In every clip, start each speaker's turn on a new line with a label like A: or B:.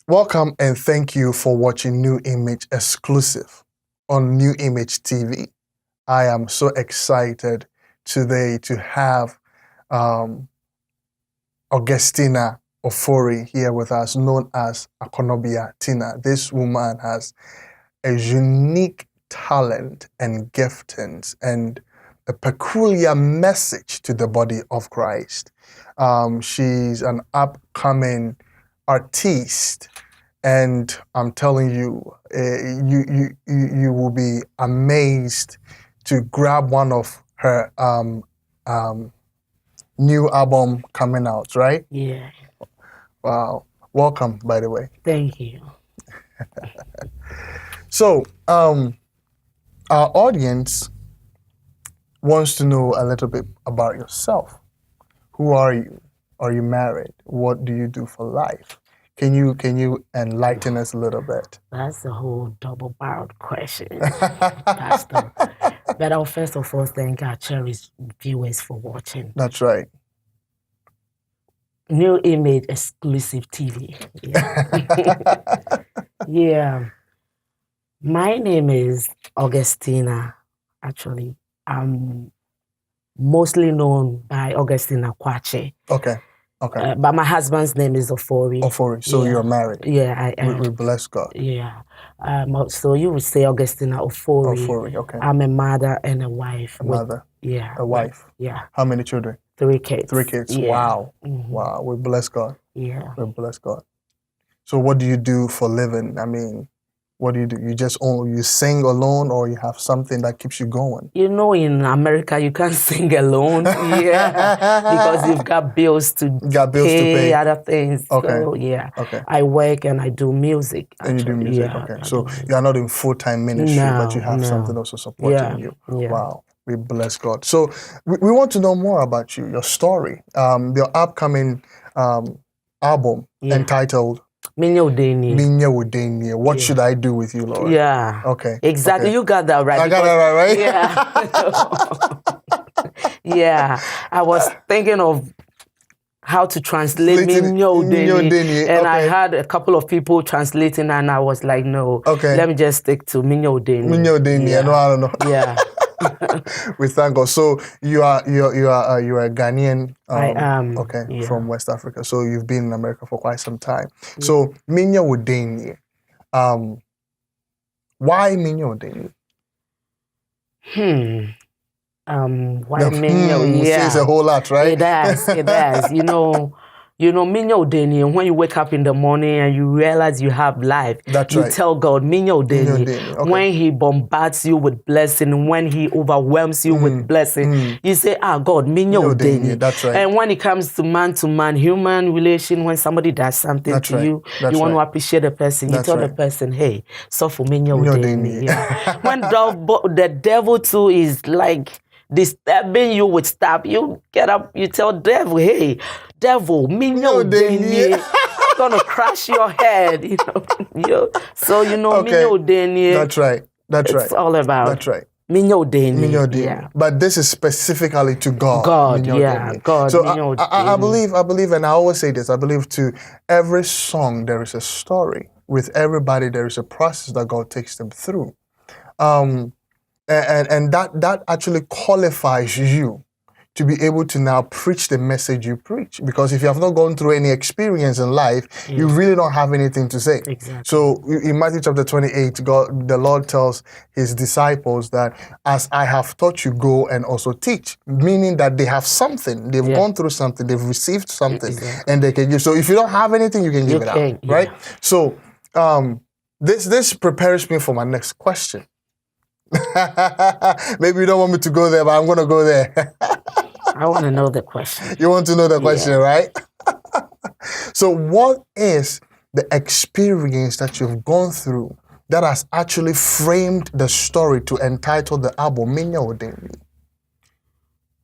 A: Welcome and thank you for watching New Image exclusive on New Image TV. I am so excited today to have Augustina Ofori here with us, known as Akonobea Tina. This woman has a unique talent and giftings and a peculiar message to the body of Christ. She's an upcoming artiste, and I'm telling you, you will be amazed to grab one of her new album coming out, right?
B: Yeah.
A: Wow. Welcome, by the way.
B: Thank you.
A: So, our audience wants to know a little bit about yourself. Who are you? Are you married? What do you do for life? Can you enlighten us a little bit?
B: That's a whole double-barreled question, Pastor. But I'll first of all thank our cherished viewers for watching.
A: That's right.
B: New Image exclusive TV. Yeah. Yeah. My name is Augustina, actually. I'm mostly known by Augustina Kwache.
A: Okay. Okay.
B: But my husband's name is Ofori.
A: Ofori. So
B: Yeah.
A: you're married.
B: Yeah, I am.
A: We bless God.
B: Yeah. So you would say Augustina Ofori.
A: Ofori. Okay.
B: I'm a mother and a wife.
A: A mother.
B: Yeah.
A: A wife.
B: Yeah.
A: How many children?
B: 3 kids.
A: 3 kids.
B: Yeah.
A: Wow.
B: Mm-hmm.
A: Wow. We bless God.
B: Yeah.
A: We bless God. So what do you do for living? I mean, what do? You just you sing alone, or you have something that keeps you going?
B: You know, in America, you can't sing alone. Yeah. Because you've got bills to pay, other things.
A: Okay.
B: So, yeah.
A: Okay.
B: I work and I do music. Actually.
A: And you do music.
B: Yeah,
A: okay. So you are not in full-time ministry, but you have something also supporting you.
B: Yeah.
A: Wow. We bless God. So we want to know more about you, your story, your upcoming album entitled
B: Nye Wo Den Nie.
A: Nye Wo Den Nie. What should I do with you, Lord?
B: Yeah.
A: Okay.
B: Exactly.
A: Okay.
B: You got that right.
A: I got that right,
B: right? Yeah. Yeah. I was thinking of how to translate Nye Wo Den Nie. And I had a couple of people translating, and I was like, no, let me just stick to Nye Wo Den Nie.
A: Nye Wo Den Nie.
B: Yeah.
A: No, I don't know.
B: Yeah.
A: We thank God. So you are a Ghanaian.
B: I am.
A: Okay,
B: yeah.
A: From West Africa. So you've been in America for quite some time. Yeah. So Nye Wo Den Nie. Why Nye Wo Den Nie?
B: Why Nye Wo? Yeah,
A: it's a whole lot, right?
B: It does. It does. You know, Nye Wo Den Nie, when you wake up in the morning and you realize you have life, you tell God, Nye Wo Den Nie. Okay. When He bombards you with blessing, when He overwhelms you with blessing, you say, God, Nye Wo Den Nie.
A: That's right.
B: And when it comes to man, human relation, when somebody does something to you, you want to appreciate the person. You tell the person, hey, so for Nye Wo Den Nie. Yeah. When the devil too is like disturbing you with stuff, you get up, you tell devil, hey, devil, Nye Wo Den Nie, I'm gonna crash your head, So Nye Wo Den Nie.
A: That's right. That's right.
B: It's all about.
A: That's right.
B: Nye Wo Den Nie.
A: Yeah. But this is specifically to God.
B: God, God.
A: So I believe, and I always say this, I believe to every song there is a story. With everybody there is a process that God takes them through. And that actually qualifies you to be able to now preach the message you preach. Because if you have not gone through any experience in life, you really don't have anything to say.
B: Exactly.
A: So in Matthew chapter 28, the Lord tells His disciples that as I have taught you, go and also teach. Meaning that they have something. They've gone through something. They've received something. And they can give. So if you don't have anything, you can give it out. Right? So this prepares me for my next question. Maybe you don't want me to go there, but I'm going to go there.
B: I want to know the question.
A: You want to know the question, right? So what is the experience that you've gone through that has actually framed the story to entitle the album Nye Wo Den Nie?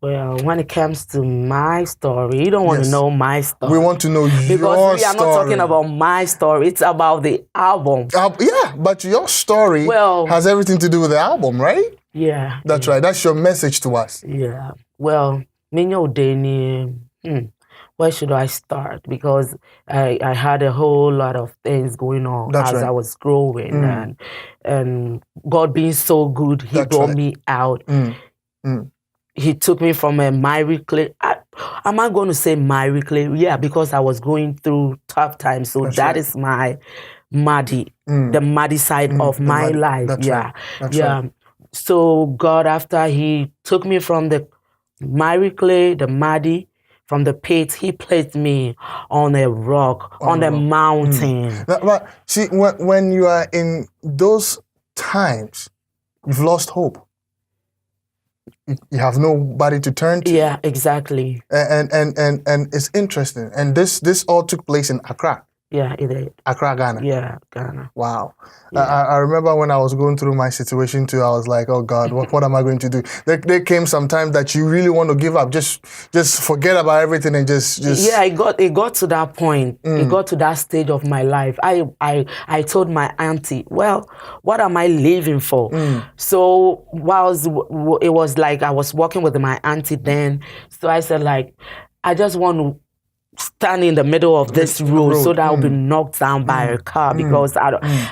B: Well, when it comes to my story, you don't want to know my story.
A: We want to know your story.
B: Because we are not talking about my story. It's about the album.
A: Yeah, but your story has everything to do with the album, right?
B: Yeah.
A: That's right. That's your message to us.
B: Yeah. Well, Nye Wo Den Nie. where should I start? Because I had a whole lot of things going on I was growing, and God being so good, He brought me out. He took me from a miry clay. Am I going to say miry clay? Yeah, because I was going through tough times. So that is my muddy, the muddy side of my life. So God, after He took me from the miry clay, the muddy, from the pit, He placed me on a rock, on a mountain.
A: But see, when you are in those times, you've lost hope. You have nobody to turn to.
B: Yeah, exactly.
A: And it's interesting. And this all took place in Accra.
B: Yeah, it did.
A: Accra, Ghana.
B: Yeah, Ghana.
A: Wow. Yeah. I remember when I was going through my situation too, I was like, oh God, what am I going to do? There came some time that you really want to give up, just forget about everything and just.
B: Yeah, it got to that point. It got to that stage of my life. I told my auntie, well, what am I living for? So it was like I was working with my auntie then. So I said, like, I just want to stand in the middle of this road so that I'll be knocked down by a car, because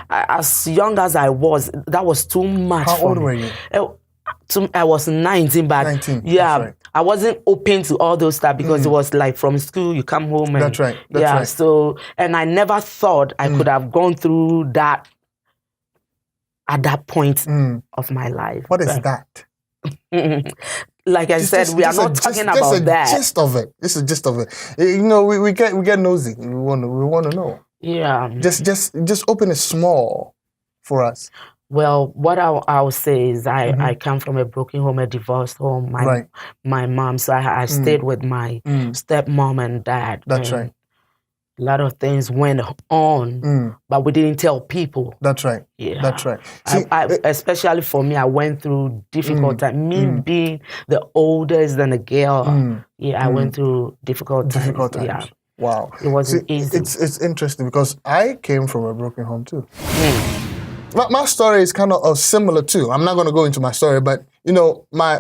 B: as young as I was, that was too much for me. How old were you? I was 19, but 19, yeah, I wasn't open to all those stuff because it was like from school, you come home and...
A: That's right.
B: So, and I never thought I could have gone through that at that point of my life.
A: What is that?
B: Like I said, we are not talking about that.
A: Gist of it. This is gist of it. You know, we get nosy. We want to know.
B: Yeah.
A: Just open it small for us.
B: Well, what I'll say is I come from a broken home, a divorced home. My mom, so I stayed with my stepmom and dad.
A: That's right.
B: A lot of things went on, but we didn't tell people.
A: That's right.
B: Yeah.
A: That's right.
B: See, especially for me, I went through difficult times. Me being the oldest and a girl, I went through difficult times. Yeah.
A: Wow.
B: It wasn't easy.
A: It's interesting because I came from a broken home too. My story is kind of similar too. I'm not going to go into my story, but you know, my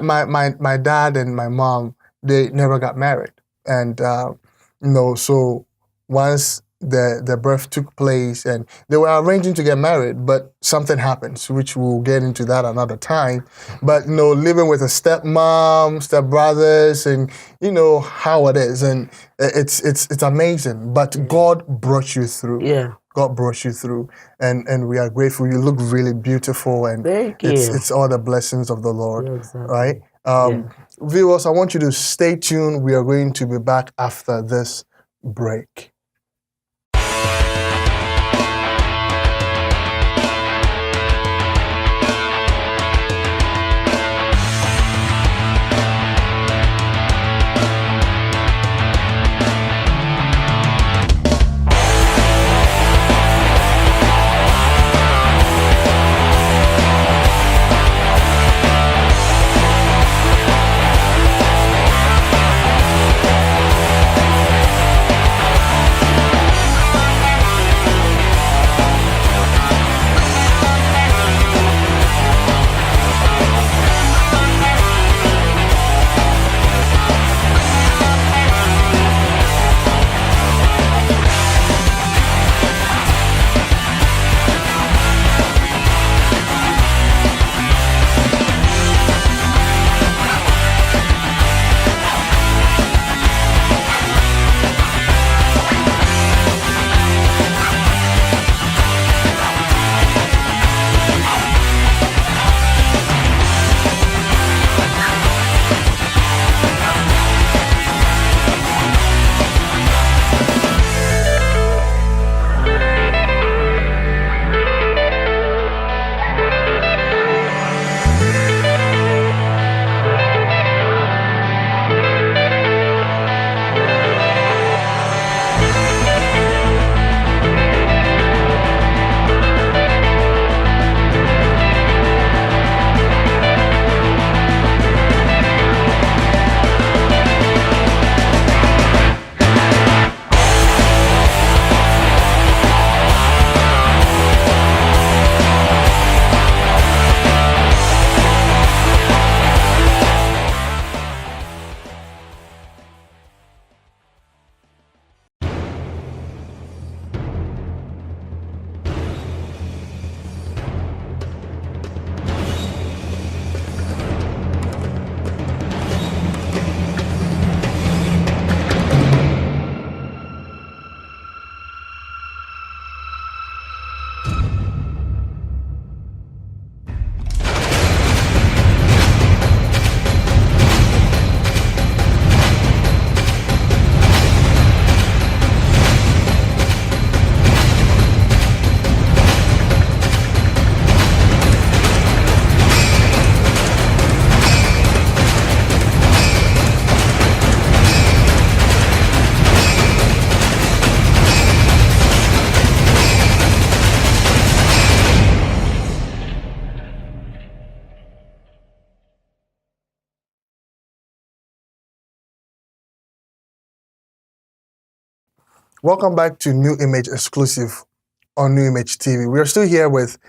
A: dad and my mom, they never got married, and you know, so once the birth took place and they were arranging to get married, but something happened, which we'll get into that another time. But you know, living with a stepmom, stepbrothers, and you know how it is, and it's amazing. But God brought you through.
B: Yeah.
A: God brought you through, and we are grateful. You look really beautiful, and it's all the blessings of the Lord, right? Viewers, I want you to stay tuned. We are going to be back after this break. Welcome back to New Image exclusive on New Image TV. We are still here with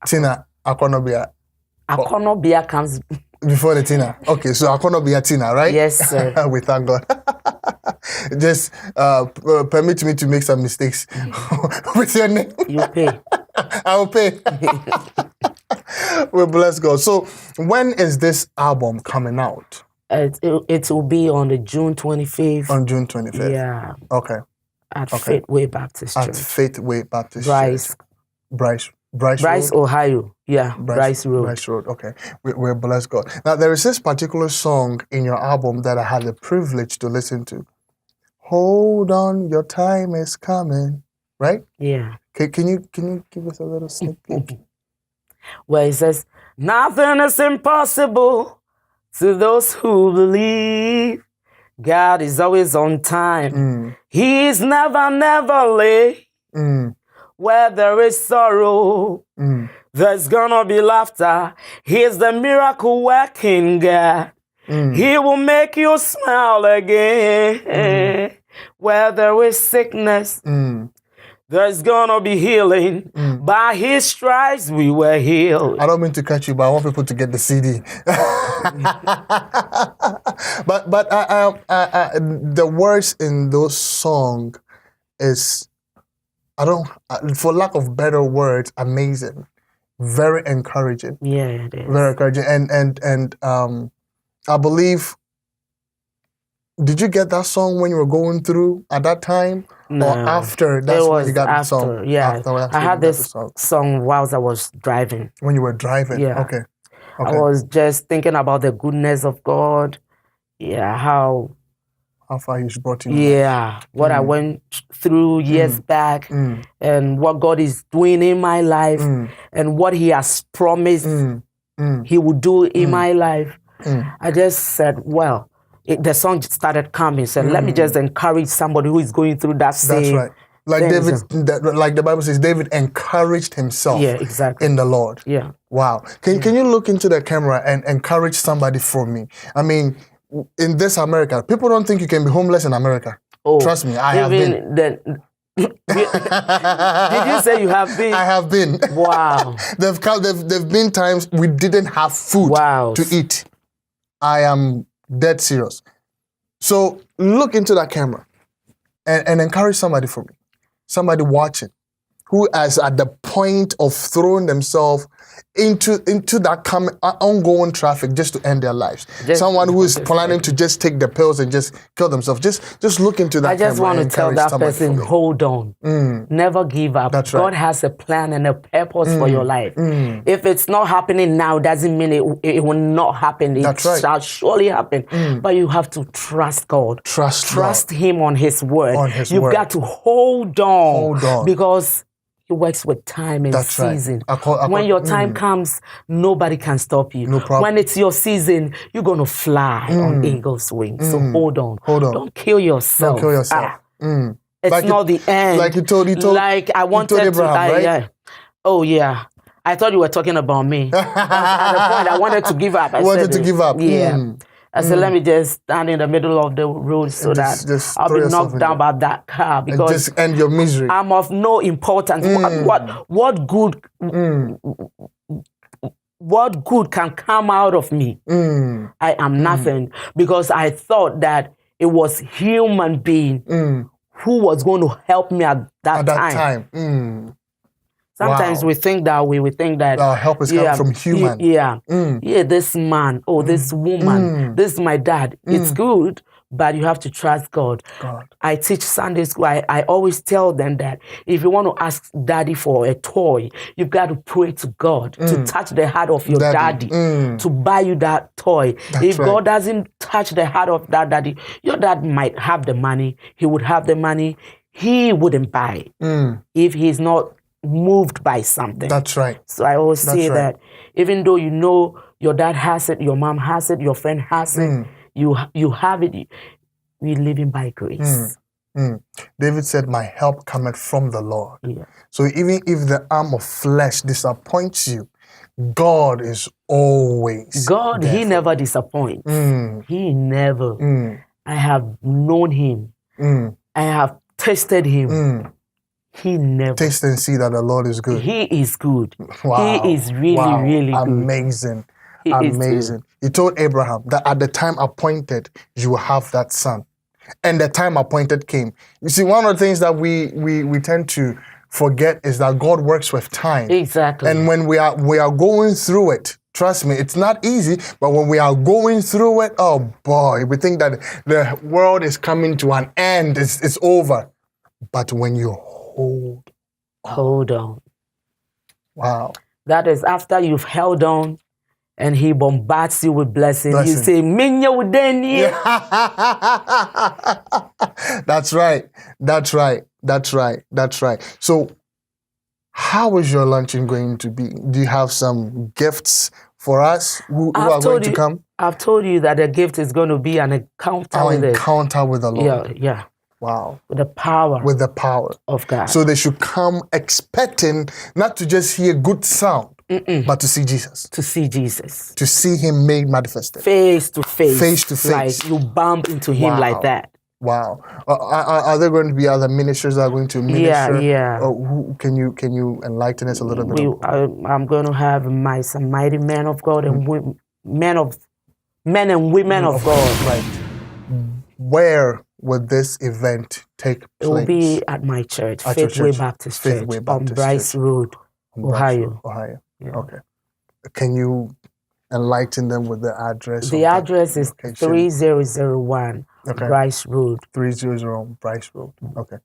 A: Tina Akonobea.
B: Akonobea comes
A: before the Tina. Okay, so Akonobea Tina, right?
B: Yes, sir.
A: We thank God. Just permit me to make some mistakes with your name.
B: You pay.
A: I will pay. We bless God. So when is this album coming out?
B: It will be on the June 25th.
A: On June 25th?
B: Yeah.
A: Okay.
B: At Faithway Baptist Church.
A: At Faithway Baptist
B: Church.
A: Bryce,
B: Ohio. Yeah, Bryce Road.
A: Bryce Road, okay. We're blessed God. Now, there is this particular song in your album that I had the privilege to listen to. Hold on, your time is coming. Right?
B: Yeah.
A: Can you give us a little sneak peek?
B: Where it says, nothing is impossible to those who believe. God is always on time. He is never late. Where there is sorrow, there's gonna be laughter. He's the miracle working God. He will make you smile again. Where there is sickness, there's gonna be healing. By his stripes we were healed.
A: I don't mean to cut you, but I want people to get the CD. but the words in those songs is, for lack of better words, amazing, very encouraging.
B: Yeah, it is.
A: Very encouraging, and I believe. Did you get that song when you were going through at that time?
B: No,
A: or after? That's when you got the song.
B: Yeah, I had this song whilst I was driving.
A: When you were driving,
B: yeah.
A: Okay.
B: I was just thinking about the goodness of God. Yeah, how
A: far He's brought you.
B: Yeah, what I went through years back, and what God is doing in my life, and what He has promised He would do in my life. I just said, well. The song started coming, so let me just encourage somebody who is going through that same.
A: That's right. Like David, like the Bible says, David encouraged himself.
B: Yeah, exactly.
A: In the Lord.
B: Yeah.
A: Wow. Can you look into the camera and encourage somebody for me? I mean, in this America, people don't think you can be homeless in America. Oh, trust me, I have been.
B: Did you say you have been?
A: I have been.
B: Wow.
A: There've been times we didn't have food to eat. I am dead serious. So look into that camera and encourage somebody for me. Somebody watching who is at the point of throwing themselves into that ongoing traffic just to end their lives. Someone who is planning to just take the pills and just kill themselves. Just look into that camera.
B: I just want to tell that person, hold on. Never give up.
A: That's right.
B: God has a plan and a purpose for your life. If it's not happening now, doesn't mean it will not happen. It shall surely happen. But you have to trust God. Trust Him on His word. You've got to hold on. Because He works with time and season. Right. When your time comes, nobody can stop you.
A: No problem.
B: When it's your season, you're going to fly on eagle's wings. So hold on. Don't kill yourself.
A: Don't kill yourself.
B: It's like not the end.
A: Like he told
B: like I wanted
A: Abraham,
B: to.
A: right?
B: Yeah. Oh, yeah. I thought you were talking about me. At the point, I wanted to give up. I
A: wanted to give up.
B: Yeah. I said, let me just stand in the middle of the road so that I'll be knocked down by that car because
A: just end your misery.
B: I'm of no importance. What good? What good can come out of me? I am nothing because I thought that it was human being who was going to help me at that time. Sometimes we think that way. We think that
A: help is coming from human.
B: This man, this woman, this is my dad. It's good, but you have to trust God. I teach Sunday school. I always tell them that if you want to ask daddy for a toy, you've got to pray to God to touch the heart of your daddy to buy you that toy. If God doesn't touch the heart of that daddy, your dad might have the money. He would have the money. He wouldn't buy it if he's not moved by something.
A: That's right.
B: So I always say that even though you know your dad has it, your mom has it, your friend has it, you have it, we're living by grace.
A: David said, my help cometh from the Lord. So even if the arm of flesh disappoints you, God is always
B: God, He never disappoints. He never. I have known Him. I have tasted him, he never.
A: Taste and see that the Lord is good.
B: He is good.
A: Wow.
B: He is really, really good.
A: Amazing. Amazing. He told Abraham that at the time appointed, you will have that son. And the time appointed came. You see, one of the things that we tend to forget is that God works with time.
B: Exactly.
A: And when we are going through it, trust me, it's not easy, but when we are going through it, oh boy, we think that the world is coming to an end, it's over. But when you hold
B: on.
A: Wow.
B: That is after you've held on and he bombards you with blessings. You say, Nye Wo Den Nie.
A: That's right. So how is your luncheon going to be? Do you have some gifts for us who are going to come?
B: I've told you that the gift is going to be an encounter with
A: the Lord.
B: Yeah.
A: Wow.
B: With the power of God.
A: So they should come expecting not to just hear good sound, but to see Jesus.
B: To see Jesus.
A: To see him made manifested.
B: Face to face.
A: Face to face.
B: Like you bump into him like that.
A: Wow. Are there going to be other ministers that are going to minister?
B: Yeah.
A: Who can you enlighten us a little bit?
B: I'm going to have some mighty men of God and men and women of God.
A: Right. Where would this event take place?
B: It will be at my church, Faithway Baptist Church, on Bryce Road, Ohio.
A: Yeah. Okay. Can you enlighten them with the address?
B: The address is 3001 Bryce Road.
A: 3001 Bryce Road. Okay.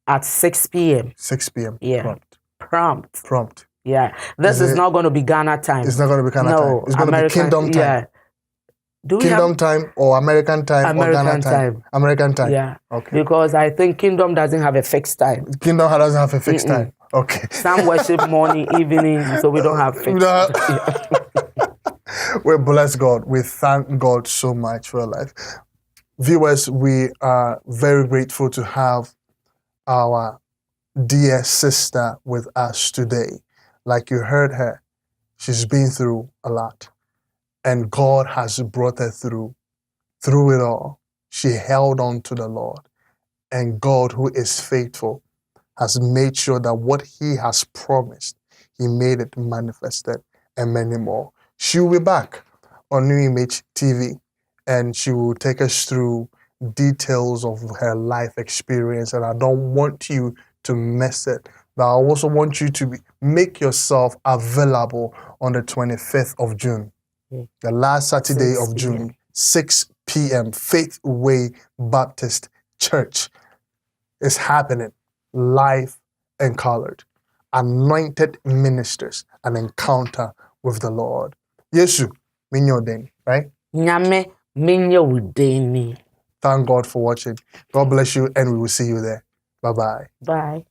B: At 6 p.m.
A: 6 p.m.
B: Yeah. Prompt. Yeah. This is not going to be Ghana time.
A: It's not going to be Ghana time. It's going to be Kingdom time.
B: Yeah.
A: Kingdom time or American time or Ghana time? American time.
B: Yeah.
A: Okay.
B: Because I think Kingdom doesn't have a fixed time.
A: Kingdom doesn't have a fixed time. Okay.
B: Some worship morning, evening, so we don't have fixed time.
A: We bless God. We thank God so much for your life. Viewers, we are very grateful to have our dear sister with us today. Like you heard her, she's been through a lot. And God has brought her through it all. She held on to the Lord. And God, who is faithful, has made sure that what he has promised, he made it manifested and many more. She will be back on New Image TV and she will take us through details of her life experience. And I don't want you to miss it. But I also want you to make yourself available on the 25th of June. The last Saturday of June, 6 p.m., Faithway Baptist Church is happening, live and colored. Anointed ministers, an encounter with the Lord. Yesu, Nye Wo Den, right?
B: Nyame, Nye Wo Den Nie.
A: Thank God for watching. God bless you, and we will see you there. Bye-bye.
B: Bye.